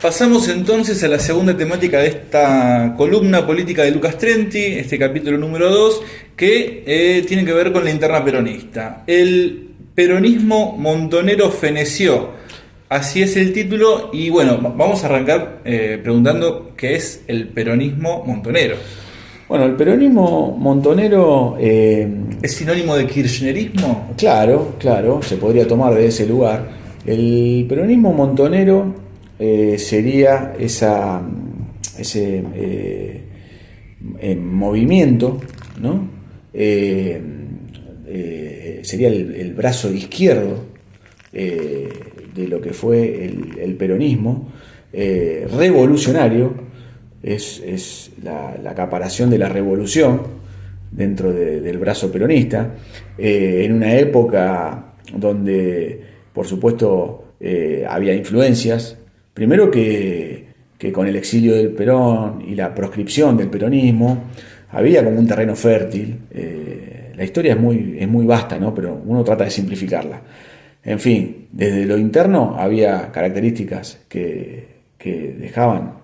Pasamos entonces a la segunda temática de esta columna política de Lucas Trenti, este capítulo número 2, que tiene que ver con la interna peronista. El peronismo montonero feneció, así es el título, y bueno, vamos a arrancar preguntando qué es el peronismo montonero. Bueno, el peronismo montonero... ¿Es sinónimo de kirchnerismo? Claro, se podría tomar de ese lugar. El peronismo montonero sería ese movimiento, ¿no? Sería el brazo izquierdo de lo que fue el peronismo, revolucionario. Es la acaparación de la revolución dentro del brazo peronista, en una época donde, por supuesto, había influencias, primero que con el exilio del Perón y la proscripción del peronismo, había como un terreno fértil. La historia es muy vasta, ¿no? Pero uno trata de simplificarla. En fin, desde lo interno había características que dejaban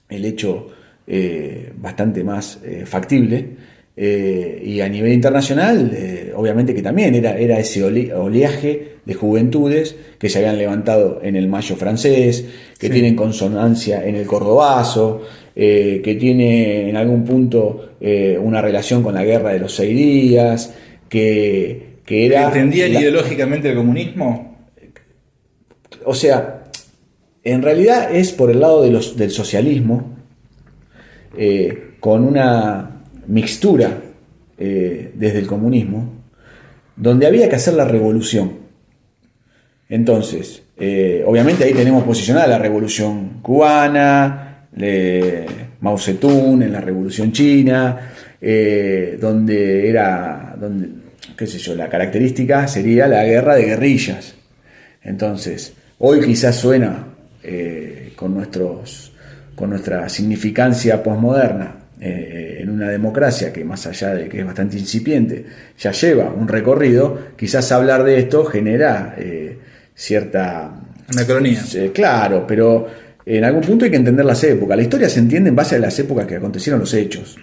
el hecho bastante más factible, y a nivel internacional obviamente que también era ese oleaje de juventudes que se habían levantado en el Mayo francés, que Sí. tienen consonancia en el Cordobazo, que tiene en algún punto una relación con la Guerra de los 6 días, que era... ¿Entendían ideológicamente el comunismo? O sea, en realidad es por el lado del socialismo, con una mixtura desde el comunismo, donde había que hacer la revolución. Entonces, obviamente ahí tenemos posicionada la revolución cubana, Mao Zedong en la revolución china, donde qué sé yo, la característica sería la guerra de guerrillas. Entonces, hoy quizás suena con nuestra significancia posmoderna en una democracia que, más allá de que es bastante incipiente, ya lleva un recorrido. Quizás hablar de esto genera cierta Anacronía. Claro, pero en algún punto hay que entender las épocas. La historia se entiende en base a las épocas que acontecieron los hechos,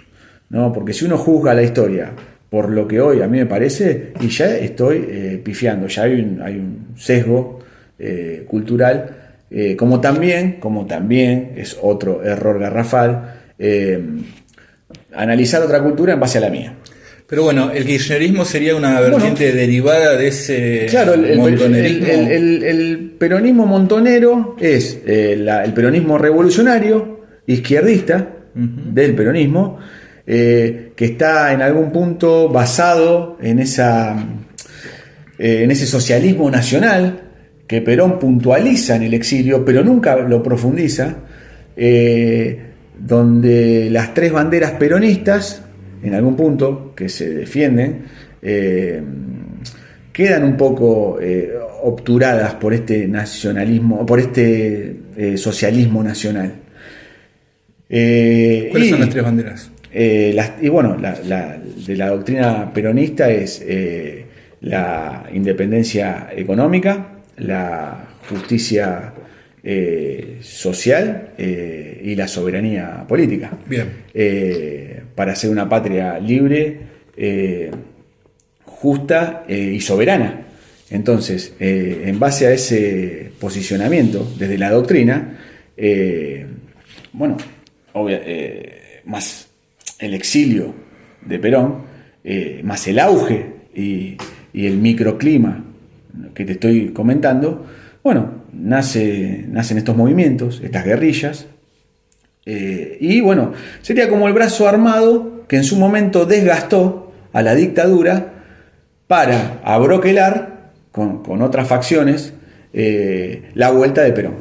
¿no? Porque si uno juzga la historia por lo que hoy a mí me parece, y ya estoy pifiando, ya hay un sesgo cultural, como también es otro error garrafal, analizar otra cultura en base a la mía. Pero bueno, el kirchnerismo sería una vertiente derivada de ese montonerismo. El peronismo montonero es el peronismo revolucionario, izquierdista, del peronismo, que está en algún punto basado en ese socialismo nacional que Perón puntualiza en el exilio, pero nunca lo profundiza, donde las tres banderas peronistas, en algún punto, que se defienden, quedan un poco obturadas por este nacionalismo, por este socialismo nacional. ¿Cuáles son las tres banderas? De la doctrina peronista es la independencia económica, la justicia social y la soberanía política. Bien. Para ser una patria libre, justa y soberana. Entonces, en base a ese posicionamiento desde la doctrina, más el exilio de Perón, más el auge y el microclima que te estoy comentando, nacen estos movimientos, estas guerrillas, y sería como el brazo armado que en su momento desgastó a la dictadura para abroquelar con otras facciones la vuelta de Perón,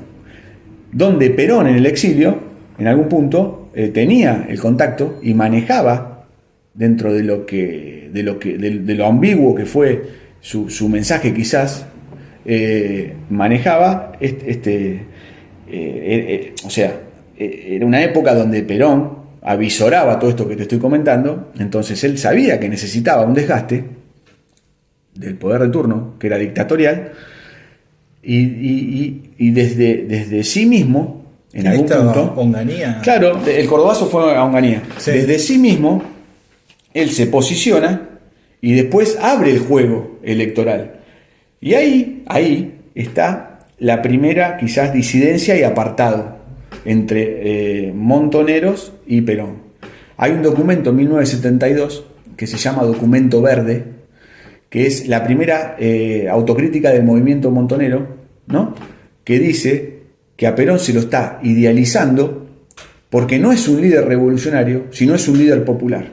donde Perón en el exilio en algún punto tenía el contacto y manejaba, dentro de lo ambiguo que fue su mensaje, quizás manejaba era una época donde Perón avisoraba todo esto que te estoy comentando. Entonces él sabía que necesitaba un desgaste del poder de turno, que era dictatorial, y desde sí mismo en algún punto. Onganía. Claro, el cordobazo fue a Onganía. Sí. Desde sí mismo, él se posiciona y después abre el juego electoral. Y ahí está la primera quizás disidencia y apartado entre Montoneros y Perón. Hay un documento en 1972 que se llama Documento Verde, que es la primera autocrítica del movimiento montonero, ¿no? Que dice que a Perón se lo está idealizando porque no es un líder revolucionario, sino es un líder popular.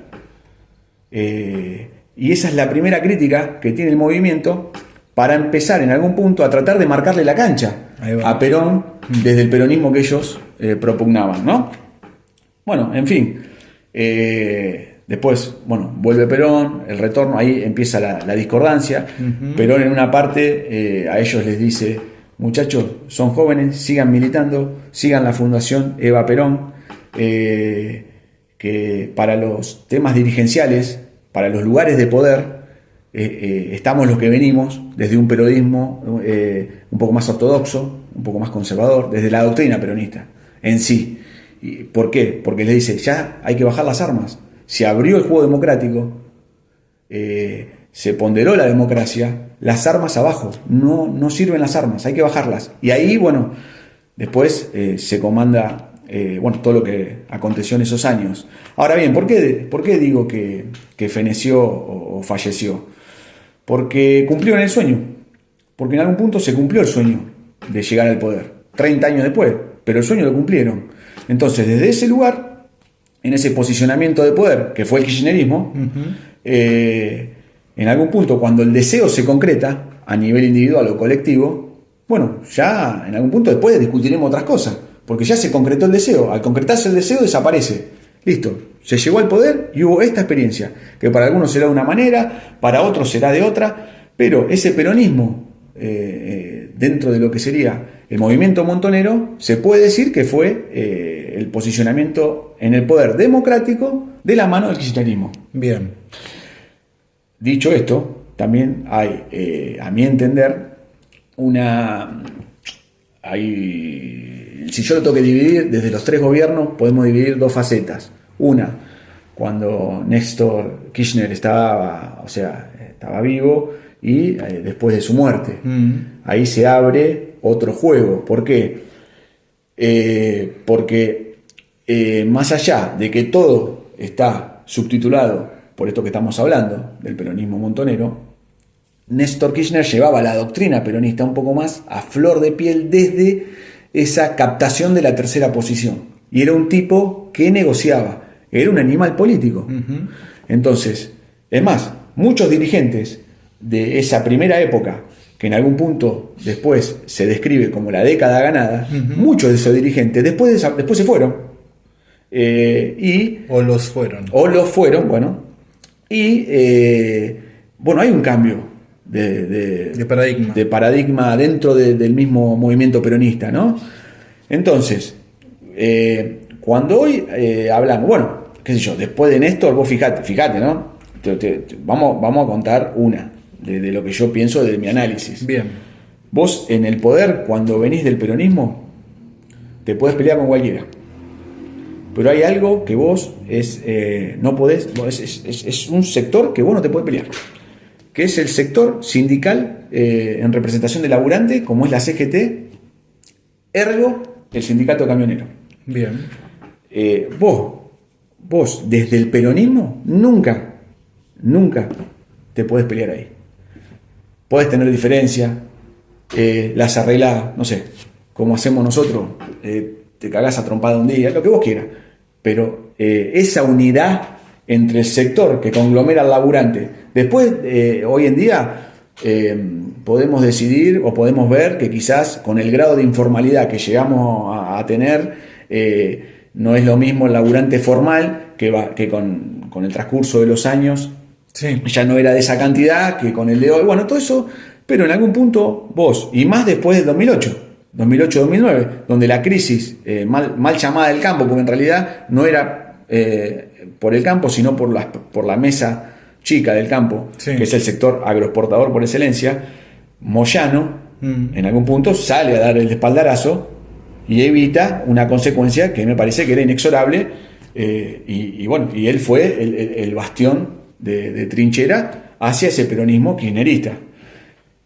Y esa es la primera crítica que tiene el movimiento para empezar en algún punto a tratar de marcarle la cancha a Perón desde el peronismo que ellos propugnaban, ¿no? Bueno, en fin. Después, bueno, vuelve Perón, el retorno, ahí empieza la discordancia. Perón en una parte a ellos les dice: muchachos, son jóvenes, sigan militando, sigan la Fundación Eva Perón, que para los temas dirigenciales, para los lugares de poder, estamos los que venimos desde un periodismo un poco más ortodoxo, un poco más conservador, desde la doctrina peronista en sí. ¿Por qué? Porque les dice, ya hay que bajar las armas. Se abrió el juego democrático, se ponderó la democracia, las armas abajo, no sirven las armas, hay que bajarlas. Y ahí, bueno, después se comanda todo lo que aconteció en esos años. Ahora bien, ¿por qué digo que feneció o falleció? Porque cumplieron el sueño, porque en algún punto se cumplió el sueño de llegar al poder, 30 años después, pero el sueño lo cumplieron. Entonces, desde ese lugar, en ese posicionamiento de poder, que fue el kirchnerismo, en algún punto, cuando el deseo se concreta a nivel individual o colectivo, bueno, ya en algún punto después discutiremos otras cosas, porque ya se concretó el deseo. Al concretarse el deseo, desaparece. Listo, se llegó al poder y hubo esta experiencia, que para algunos será de una manera, para otros será de otra, pero ese peronismo, dentro de lo que sería el movimiento montonero, se puede decir que fue el posicionamiento en el poder democrático de la mano del kirchnerismo. Bien. Dicho esto, también hay, a mi entender, si yo lo tengo que dividir, desde los tres gobiernos podemos dividir dos facetas. Una, cuando Néstor Kirchner estaba vivo y después de su muerte. Ahí se abre otro juego. ¿Por qué? Porque más allá de que todo está subtitulado por esto que estamos hablando, del peronismo montonero, Néstor Kirchner llevaba la doctrina peronista un poco más a flor de piel desde esa captación de la tercera posición. Y era un tipo que negociaba, era un animal político. Entonces, es más, muchos dirigentes de esa primera época, que en algún punto después se describe como la década ganada, muchos de esos dirigentes después se fueron. O los fueron. Bueno. Y hay un cambio de paradigma dentro del mismo movimiento peronista, ¿no? Entonces, cuando hoy hablamos, qué sé yo, después de Néstor, vos fíjate, ¿no? Vamos a contar una de lo que yo pienso de mi análisis. Bien. Vos en el poder, cuando venís del peronismo, te podés pelear con cualquiera. Pero hay algo que vos no podés, es un sector que vos no te podés pelear, que es el sector sindical en representación del laburante, como es la CGT, ergo el sindicato camionero. Bien. Vos desde el peronismo nunca te podés pelear ahí. Podés tener diferencias, las arreglás, no sé, como hacemos nosotros, te cagás a trompada un día, lo que vos quieras. Pero esa unidad entre el sector que conglomera al laburante, después, hoy en día, podemos decidir o podemos ver que quizás con el grado de informalidad que llegamos a tener, no es lo mismo el laburante formal que con el transcurso de los años. Sí. Ya no era de esa cantidad que con el de hoy. Bueno, todo eso, pero en algún punto vos, y más después del 2008-2009, donde la crisis mal llamada del campo, porque en realidad no era por el campo, sino por la mesa chica del campo, que es el sector agroexportador por excelencia, Moyano, en algún punto sale a dar el espaldarazo y evita una consecuencia que me parece que era inexorable, y él fue el bastión de trinchera hacia ese peronismo kirchnerista.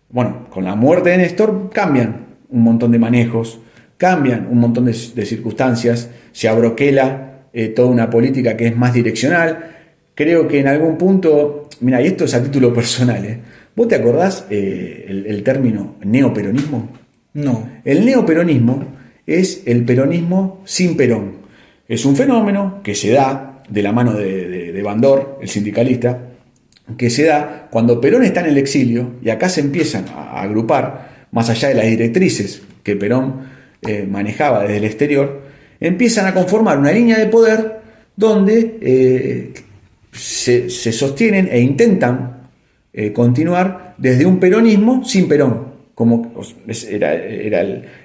Bueno, con la muerte de Néstor cambian un montón de manejos, cambian un montón de circunstancias, se abroquela toda una política que es más direccional. Creo que en algún punto, mira, y esto es a título personal, ¿vos te acordás el término neoperonismo? No. El neoperonismo es el peronismo sin Perón. Es un fenómeno que se da de la mano de Bandor, el sindicalista, que se da cuando Perón está en el exilio y acá se empiezan a agrupar, más allá de las directrices que Perón manejaba desde el exterior, empiezan a conformar una línea de poder donde se sostienen e intentan continuar desde un peronismo sin Perón, como era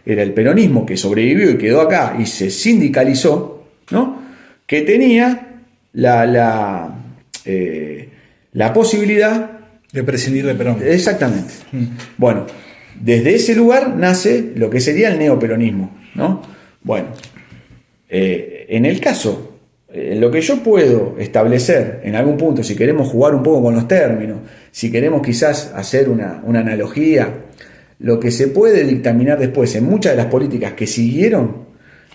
el peronismo que sobrevivió y quedó acá y se sindicalizó, ¿no? Que tenía la posibilidad de prescindir de Perón. Exactamente. Bueno, desde ese lugar nace lo que sería el neoperonismo, ¿no? Bueno, en el caso, lo que yo puedo establecer en algún punto, si queremos jugar un poco con los términos, si queremos quizás hacer una analogía, lo que se puede dictaminar después en muchas de las políticas que siguieron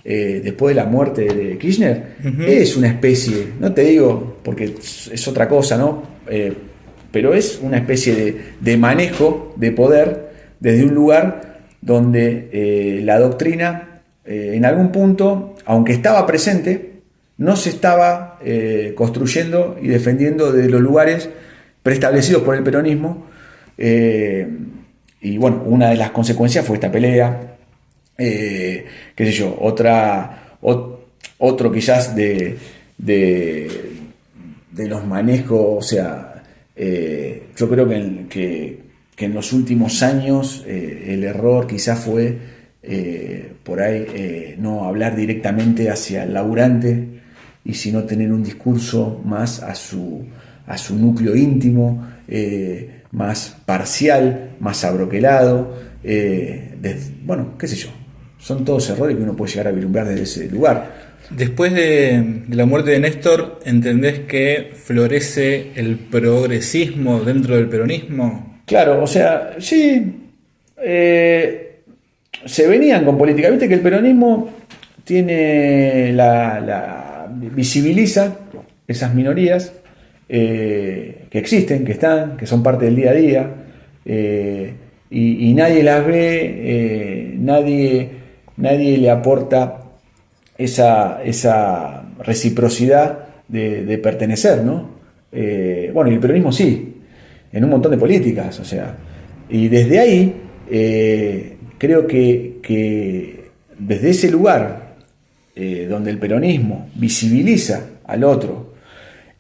después de la muerte de Kirchner, es una especie, no te digo porque es otra cosa, ¿no? Pero es una especie de manejo de poder desde un lugar donde la doctrina en algún punto, aunque estaba presente, no se estaba construyendo y defendiendo desde los lugares preestablecidos por el peronismo. Y bueno, una de las consecuencias fue esta pelea, qué sé yo, otro quizás de los manejos, o sea, yo creo que en los últimos años el error quizás fue por ahí no hablar directamente hacia el laburante y sino tener un discurso más a su núcleo íntimo, más parcial, más abroquelado, bueno, qué sé yo, son todos errores que uno puede llegar a vislumbrar desde ese lugar. Después de la muerte de Néstor, ¿entendés que florece el progresismo dentro del peronismo? Claro, o sea, sí, se venían con política. Viste que el peronismo tiene visibiliza esas minorías que existen, que están, que son parte del día a día, y nadie las ve, nadie le aporta esa reciprocidad de pertenecer, ¿no? Bueno, y el peronismo sí, en un montón de políticas, o sea, y desde ahí creo que desde ese lugar donde el peronismo visibiliza al otro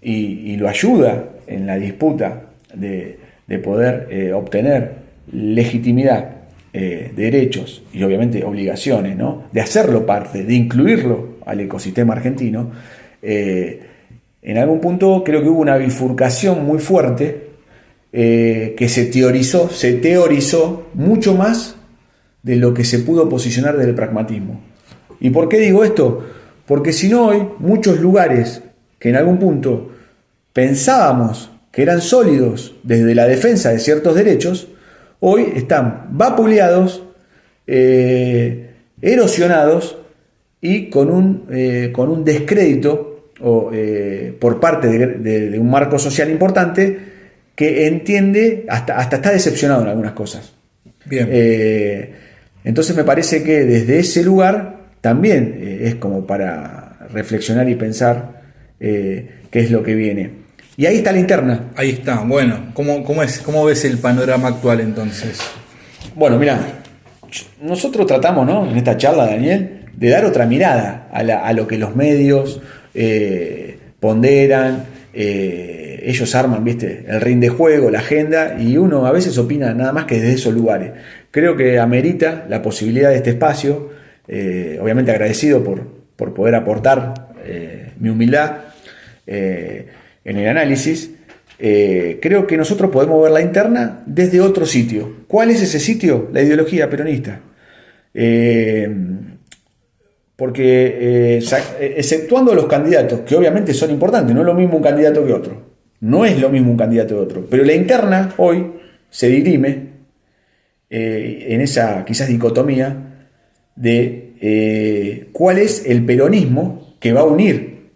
y lo ayuda en la disputa de poder obtener legitimidad, derechos y obviamente obligaciones, ¿no? De hacerlo parte, de incluirlo al ecosistema argentino, en algún punto creo que hubo una bifurcación muy fuerte que se teorizó mucho más de lo que se pudo posicionar desde el pragmatismo. ¿Y por qué digo esto? Porque si no, hoy muchos lugares que en algún punto pensábamos que eran sólidos desde la defensa de ciertos derechos, hoy están vapuleados, erosionados y con un descrédito por parte de un marco social importante que entiende, hasta está decepcionado en algunas cosas. Bien. Entonces me parece que desde ese lugar también es como para reflexionar y pensar qué es lo que viene. Y ahí está la interna. Ahí está. Bueno, ¿cómo ves el panorama actual entonces? Bueno, mira, nosotros tratamos, ¿no?, en esta charla, Daniel, de dar otra mirada a lo que los medios ponderan. Ellos arman, ¿viste?, el ring de juego, la agenda, y uno a veces opina nada más que desde esos lugares. Creo que amerita la posibilidad de este espacio, obviamente agradecido por poder aportar mi humildad en el análisis. Creo que nosotros podemos ver la interna desde otro sitio. ¿Cuál es ese sitio? La ideología peronista. porque exceptuando los candidatos, que obviamente son importantes, no es lo mismo un candidato que otro, no es lo mismo un candidato que otro, pero la interna hoy se dirime en esa quizás dicotomía de cuál es el peronismo que va a unir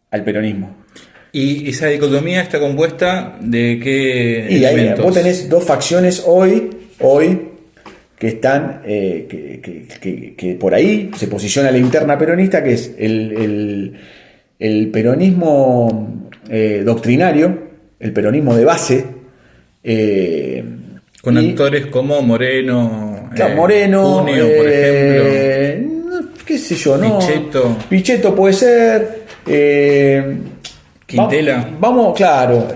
al peronismo. Y esa dicotomía está compuesta de qué Y ahí elementos. vos tenés dos facciones hoy que están que por ahí se posiciona la interna peronista, que es el peronismo doctrinario, el peronismo de base, Con actores como Moreno, claro, Moreno, Cuneo, por ejemplo, qué sé yo, ¿no? Pichetto Puede ser. Quintela. Vamos, claro.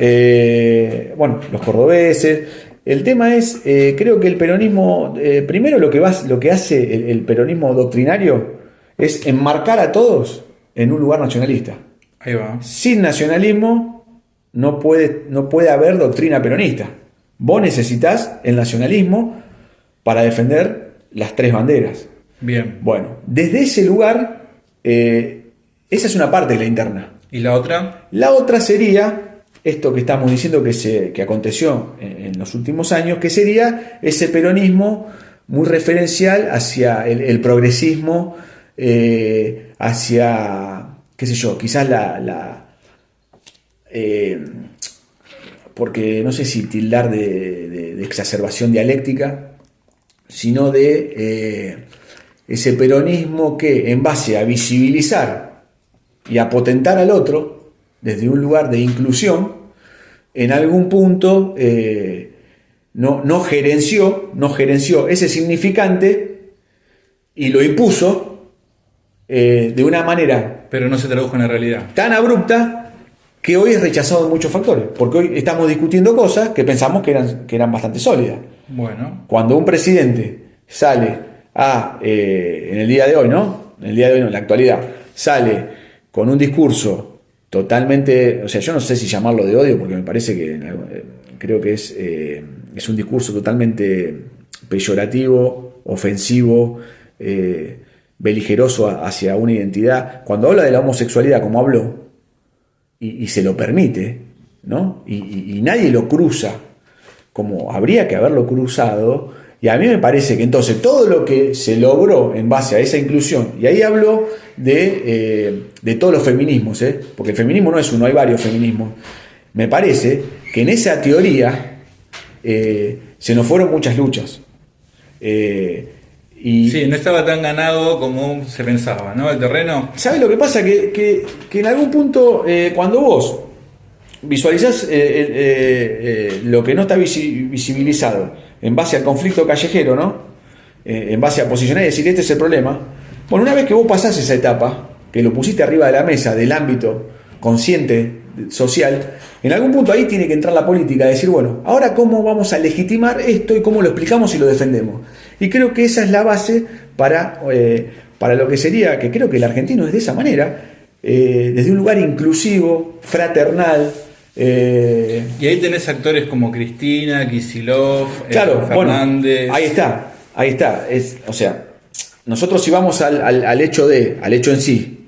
Bueno, los cordobeses. El tema es, creo que el peronismo, primero lo que hace el peronismo doctrinario es enmarcar a todos en un lugar nacionalista. Ahí va. Sin nacionalismo no puede haber doctrina peronista. Vos necesitas el nacionalismo para defender las tres banderas. Bien. Bueno, desde ese lugar, esa es una parte de la interna. ¿Y la otra? La otra sería esto que estamos diciendo que aconteció en los últimos años, que sería ese peronismo muy referencial hacia el progresismo, hacia, qué sé yo, quizás porque no sé si tildar de exacerbación dialéctica, sino de ese peronismo que en base a visibilizar y a potentar al otro desde un lugar de inclusión, en algún punto no gerenció ese significante y lo impuso de una manera, pero no se tradujo en la realidad, tan abrupta que hoy es rechazado en muchos factores, porque hoy estamos discutiendo cosas que pensamos que eran bastante sólidas. Bueno, cuando un presidente sale en el día de hoy, ¿no? En la actualidad, sale con un discurso totalmente, o sea, yo no sé si llamarlo de odio, porque me parece que creo que es un discurso totalmente peyorativo, ofensivo, beligeroso hacia una identidad. Cuando habla de la homosexualidad, como habló, y se lo permite, ¿no? Y nadie lo cruza como habría que haberlo cruzado. Y a mí me parece que entonces todo lo que se logró en base a esa inclusión, y ahí hablo de todos los feminismos, porque el feminismo no es uno, hay varios feminismos, me parece que en esa teoría se nos fueron muchas luchas. Sí, no estaba tan ganado como se pensaba, ¿no? El terreno. ¿Sabes lo que pasa? Que en algún punto, cuando vos visualizás lo que no está visibilizado en base al conflicto callejero, ¿no? En base a posicionar y decir, este es el problema. Bueno, una vez que vos pasás esa etapa, que lo pusiste arriba de la mesa del ámbito consciente, social, en algún punto ahí tiene que entrar la política, decir, bueno, ahora cómo vamos a legitimar esto y cómo lo explicamos y lo defendemos. Y creo que esa es la base para lo que sería, que creo que el argentino es de esa manera, desde un lugar inclusivo, fraternal. Y ahí tenés actores como Cristina, Kicillof, claro, Fernández. Bueno, ahí está. O sea, nosotros si vamos al hecho en sí,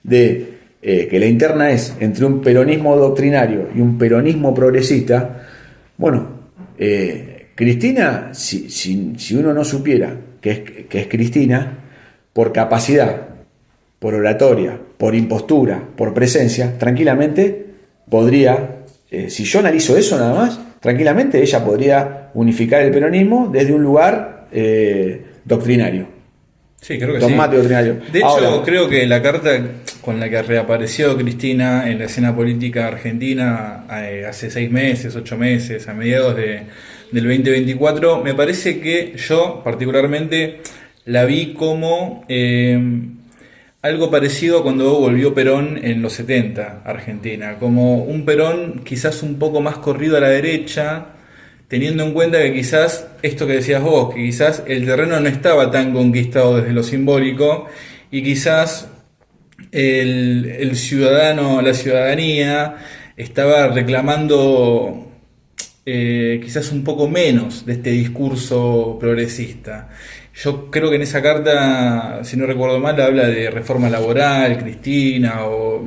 de que la interna es entre un peronismo doctrinario y un peronismo progresista, bueno, Cristina, si uno no supiera que es Cristina, por capacidad, por oratoria, por impostura, por presencia, tranquilamente podría, si yo analizo eso nada más, tranquilamente ella podría unificar el peronismo desde un lugar doctrinario. Sí, creo que dogmático, sí. Doctrinario. De hecho, ahora, creo que la carta con la que reapareció Cristina en la escena política argentina hace 6 meses, 8 meses, a mediados del 2024, me parece que yo particularmente la vi como algo parecido a cuando volvió Perón en los 70, Argentina, como un Perón quizás un poco más corrido a la derecha, teniendo en cuenta que quizás, esto que decías vos, que quizás el terreno no estaba tan conquistado desde lo simbólico, y quizás el ciudadano, la ciudadanía, estaba reclamando quizás un poco menos de este discurso progresista. Yo creo que en esa carta, si no recuerdo mal, habla de reforma laboral, Cristina, o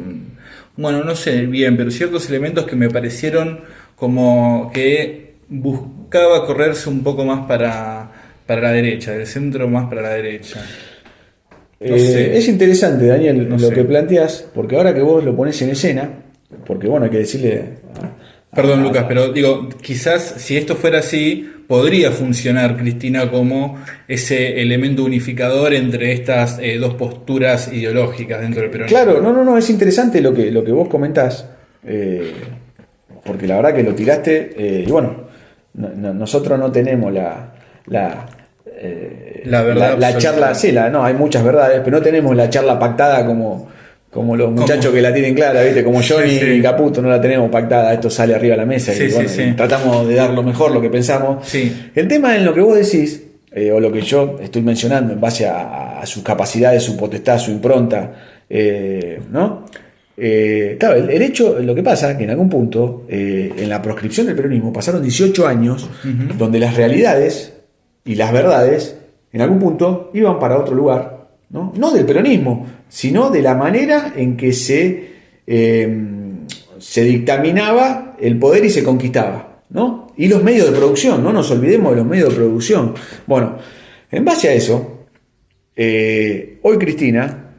bueno, no sé bien, pero ciertos elementos que me parecieron como que buscaba correrse un poco más para la derecha, del centro más para la derecha. No sé, Es interesante, Daniel, no lo sé. que planteas, porque ahora que vos lo pones en escena, porque bueno, hay que decirle... Perdón, Lucas, pero digo, quizás si esto fuera así, podría funcionar Cristina como ese elemento unificador entre estas dos posturas ideológicas dentro del peronismo. Claro, no, es interesante lo que vos comentás, porque la verdad que lo tiraste, y bueno, nosotros no tenemos La verdad la absoluta. charla, sí, no, hay muchas verdades, pero no tenemos la charla pactada como los muchachos que la tienen clara, ¿viste? Como Johnny Sí, sí. y Caputo no la tenemos pactada, esto sale arriba de la mesa Sí, y sí, bueno, sí. y tratamos de dar lo mejor, lo que pensamos. Sí. El tema en lo que vos decís, o lo que yo estoy mencionando en base a sus capacidades, su potestad, su impronta, ¿no? Claro, el hecho, lo que pasa que en algún punto, en la proscripción del peronismo, pasaron 18 años donde las realidades y las verdades, en algún punto, iban para otro lugar, ¿no? No del peronismo, sino de la manera en que se dictaminaba el poder y se conquistaba, ¿no? Y los medios de producción, no nos olvidemos de los medios de producción. Bueno, en base a eso, hoy Cristina,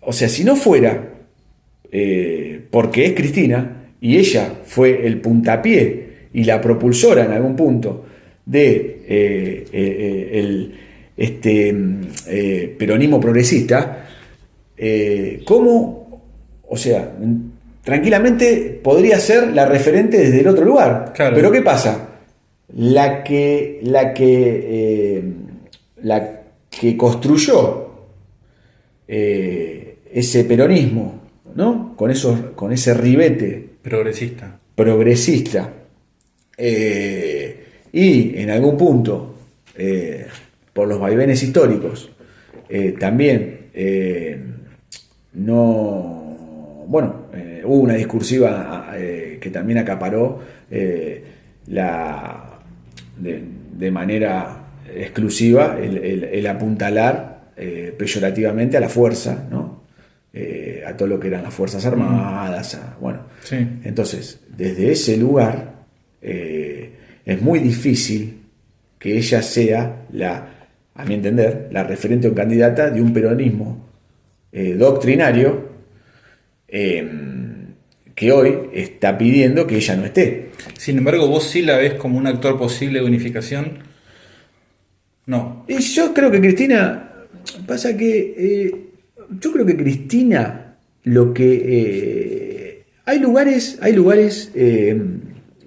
o sea, si no fuera porque es Cristina y ella fue el puntapié y la propulsora en algún punto de peronismo progresista, ¿cómo? O sea, tranquilamente podría ser la referente desde el otro lugar. Claro. Pero ¿qué pasa? La que construyó ese peronismo, ¿no? Con ese ribete Progresista. progresista, y en algún punto, por los vaivenes históricos, también hubo una discursiva que también acaparó de manera exclusiva el apuntalar peyorativamente a la fuerza, ¿no? A todo lo que eran las Fuerzas Armadas, Sí. Entonces, desde ese lugar es muy difícil que ella sea a mi entender, la referente o candidata de un peronismo doctrinario que hoy está pidiendo que ella no esté. Sin embargo, ¿vos sí la ves como un actor posible de unificación? No. Y yo creo que Cristina, pasa que yo creo que Cristina, lo que hay lugares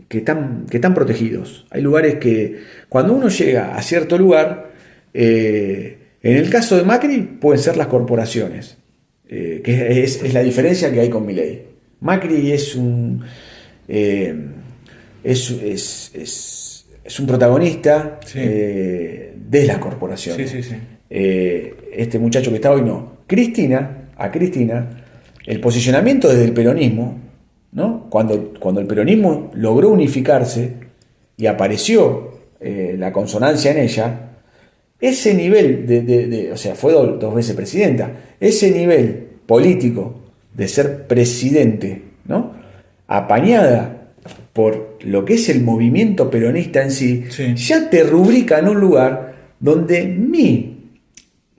que están protegidos. Hay lugares que cuando uno llega a cierto lugar, en el caso de Macri pueden ser las corporaciones, que es la diferencia que hay con Milei. Macri es un protagonista, Sí. de las corporaciones. Sí, sí, sí. Este muchacho que está hoy no. A Cristina, el posicionamiento desde el peronismo, ¿no? Cuando el peronismo logró unificarse y apareció la consonancia en ella, ese nivel o sea, fue dos veces presidenta, ese nivel político de ser presidente, ¿no? Apañada por lo que es el movimiento peronista en sí, Sí. ya te rubrica en un lugar donde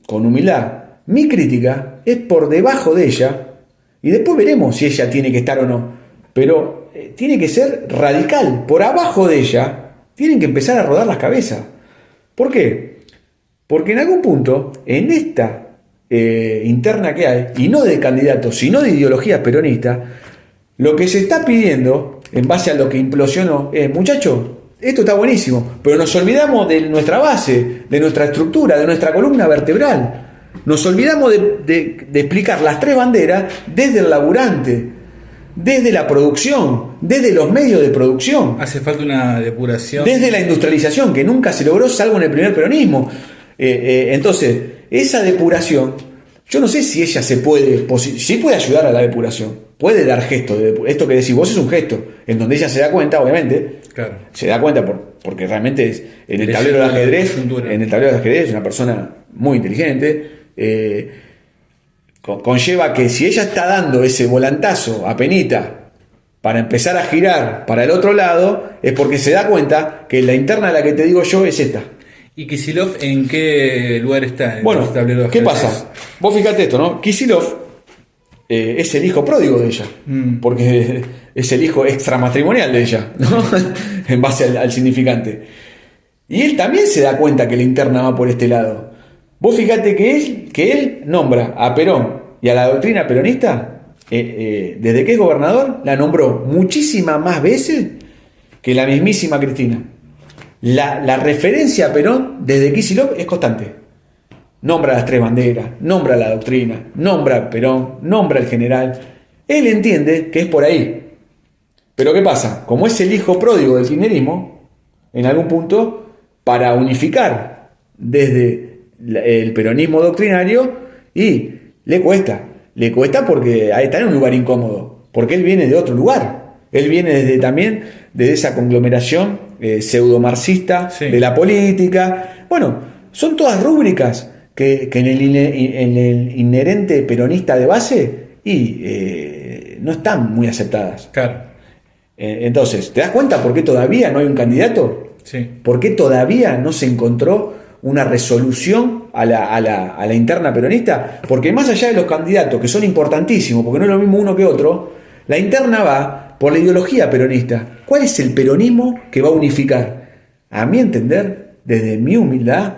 con humildad, mi crítica es por debajo de ella, y después veremos si ella tiene que estar o no, pero tiene que ser radical, por abajo de ella tienen que empezar a rodar las cabezas. ¿Por qué? Porque en algún punto, en esta interna que hay, y no de candidatos, sino de ideologías peronistas, lo que se está pidiendo, en base a lo que implosionó, es, muchachos, esto está buenísimo, pero nos olvidamos de nuestra base, de nuestra estructura, de nuestra columna vertebral. Nos olvidamos de explicar las tres banderas desde el laburante, desde la producción, desde los medios de producción, Hace falta una depuración. desde la industrialización, que nunca se logró salvo en el primer peronismo. Entonces, esa depuración Yo no sé si ella sí puede ayudar a la depuración, puede dar gestos. Esto que decís vos es un gesto, en donde ella se da cuenta, obviamente, Claro. se da cuenta porque realmente es, en el tablero de ajedrez, es una persona muy inteligente. Conlleva que si ella está dando ese volantazo a penita para empezar a girar para el otro lado, es porque se da cuenta que la interna a la que te digo yo es esta. ¿Y Kicillof en qué lugar está? Bueno, ¿qué pasa? Vos fíjate esto, ¿no? Kicillof es el hijo pródigo de ella, porque es el hijo extramatrimonial de ella, ¿no? En base al significante. Y él también se da cuenta que la interna va por este lado. Vos fíjate que él nombra a Perón y a la doctrina peronista, desde que es gobernador, la nombró muchísimas más veces que la mismísima Cristina. La referencia a Perón desde Kicillof es constante. Nombra las tres banderas, nombra la doctrina, nombra a Perón, nombra al general. Él entiende que es por ahí. Pero ¿qué pasa? Como es el hijo pródigo del kirchnerismo, en algún punto, para unificar desde el peronismo doctrinario, y le cuesta porque está en un lugar incómodo, porque él viene de otro lugar, él viene también de esa conglomeración pseudo-marxista, sí, de la política. Bueno, son todas rúbricas que en el inherente peronista de base no están muy aceptadas. Claro. Entonces, ¿te das cuenta por qué todavía no hay un candidato? Sí. ¿Por qué todavía no se encontró una resolución a la interna peronista? Porque más allá de los candidatos, que son importantísimos, porque no es lo mismo uno que otro, la interna va por la ideología peronista. ¿Cuál es el peronismo que va a unificar? A mi entender, desde mi humildad,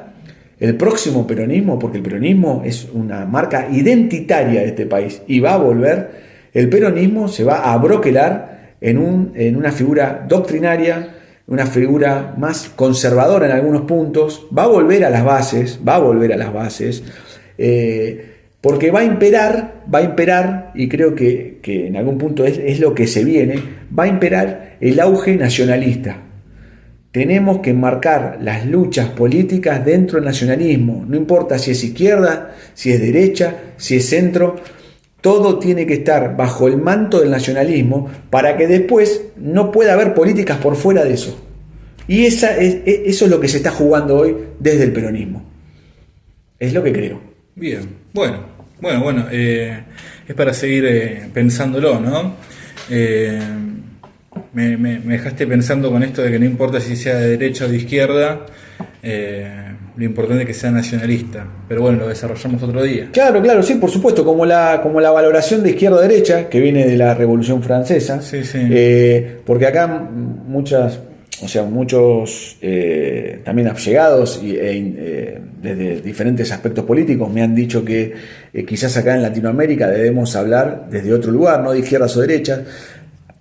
el próximo peronismo, porque el peronismo es una marca identitaria de este país y va a volver, el peronismo se va a abroquelar en una figura doctrinaria, una figura más conservadora en algunos puntos, va a volver a las bases, porque va a imperar, y creo que en algún punto es lo que se viene, va a imperar el auge nacionalista. Tenemos que marcar las luchas políticas dentro del nacionalismo, no importa si es izquierda, si es derecha, si es centro, todo tiene que estar bajo el manto del nacionalismo para que después no pueda haber políticas por fuera de eso. Y eso es lo que se está jugando hoy desde el peronismo. Es lo que creo. Bien, bueno, es para seguir pensándolo, ¿no? Me dejaste pensando con esto de que no importa si sea de derecha o de izquierda, lo importante es que sea nacionalista. Pero bueno, lo desarrollamos otro día. Claro, sí, por supuesto, como la valoración de izquierda-derecha, que viene de la Revolución Francesa. Sí. Porque acá muchos también allegados desde diferentes aspectos políticos me han dicho que quizás acá en Latinoamérica debemos hablar desde otro lugar, no de izquierdas o derechas.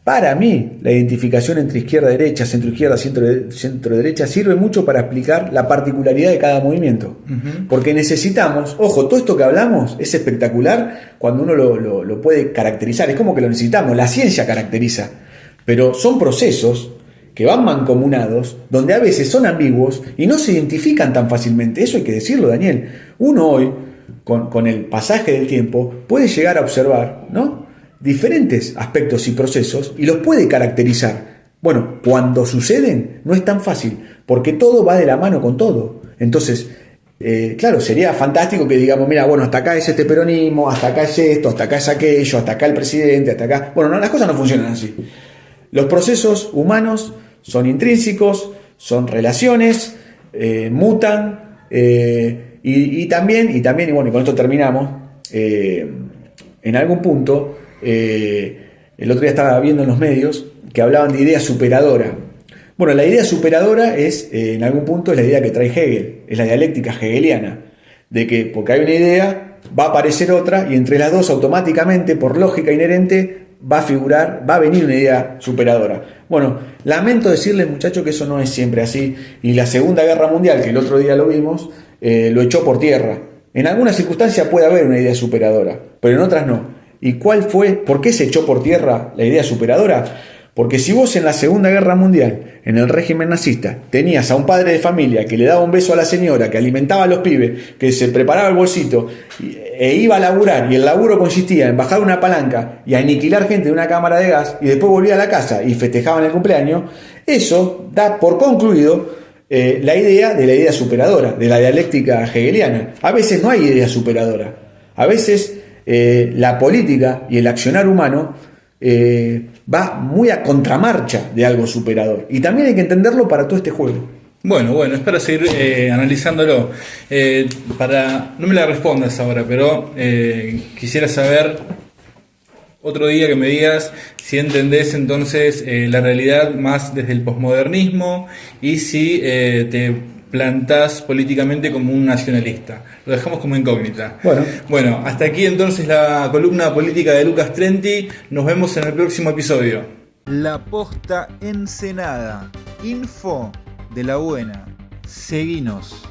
Para mí, la identificación entre izquierda-derecha, centro-izquierda, centro-derecha sirve mucho para explicar la particularidad de cada movimiento. Uh-huh. Porque necesitamos, ojo, todo esto que hablamos es espectacular cuando uno lo puede caracterizar. Es como que lo necesitamos, la ciencia caracteriza. Pero son procesos que van mancomunados, donde a veces son ambiguos y no se identifican tan fácilmente. Eso hay que decirlo, Daniel. Uno hoy, con el pasaje del tiempo, puede llegar a observar, ¿no?, diferentes aspectos y procesos y los puede caracterizar. Bueno, cuando suceden no es tan fácil, porque todo va de la mano con todo. Entonces, claro, sería fantástico que digamos, mira, bueno, hasta acá es este peronismo, hasta acá es esto, hasta acá es aquello, hasta acá el presidente, hasta acá... Bueno, no, las cosas no funcionan así. Los procesos humanos son intrínsecos, son relaciones, mutan, y también, y bueno, y con esto terminamos, en algún punto... el otro día estaba viendo en los medios que hablaban de idea superadora. Bueno, la idea superadora es, en algún punto, es la idea que trae Hegel, es la dialéctica hegeliana, de que porque hay una idea, va a aparecer otra, y entre las dos automáticamente, por lógica inherente, va a venir una idea superadora. Bueno, lamento decirles, muchachos, que eso no es siempre así, y la Segunda Guerra Mundial, que el otro día lo vimos, lo echó por tierra. En algunas circunstancias puede haber una idea superadora, pero en otras no. ¿Y cuál fue? ¿Por qué se echó por tierra la idea superadora? Porque si vos en la Segunda Guerra Mundial, en el régimen nazista, tenías a un padre de familia que le daba un beso a la señora, que alimentaba a los pibes, que se preparaba el bolsito e iba a laburar, y el laburo consistía en bajar una palanca y aniquilar gente de una cámara de gas, y después volvía a la casa y festejaban el cumpleaños, eso da por concluido la idea superadora, de la dialéctica hegeliana. A veces no hay idea superadora. A veces la política y el accionar humano va muy a contramarcha de algo superador. Y también hay que entenderlo para todo este juego. Bueno, es para seguir analizándolo. No me la respondas ahora, pero quisiera saber otro día que me digas si entendés entonces la realidad más desde el posmodernismo y si te plantás políticamente como un nacionalista. Lo dejamos como incógnita. Bueno, hasta aquí entonces la columna política de Lucas Trenti. Nos vemos en el próximo episodio. La Posta Ensenada. Info de la buena. Seguinos.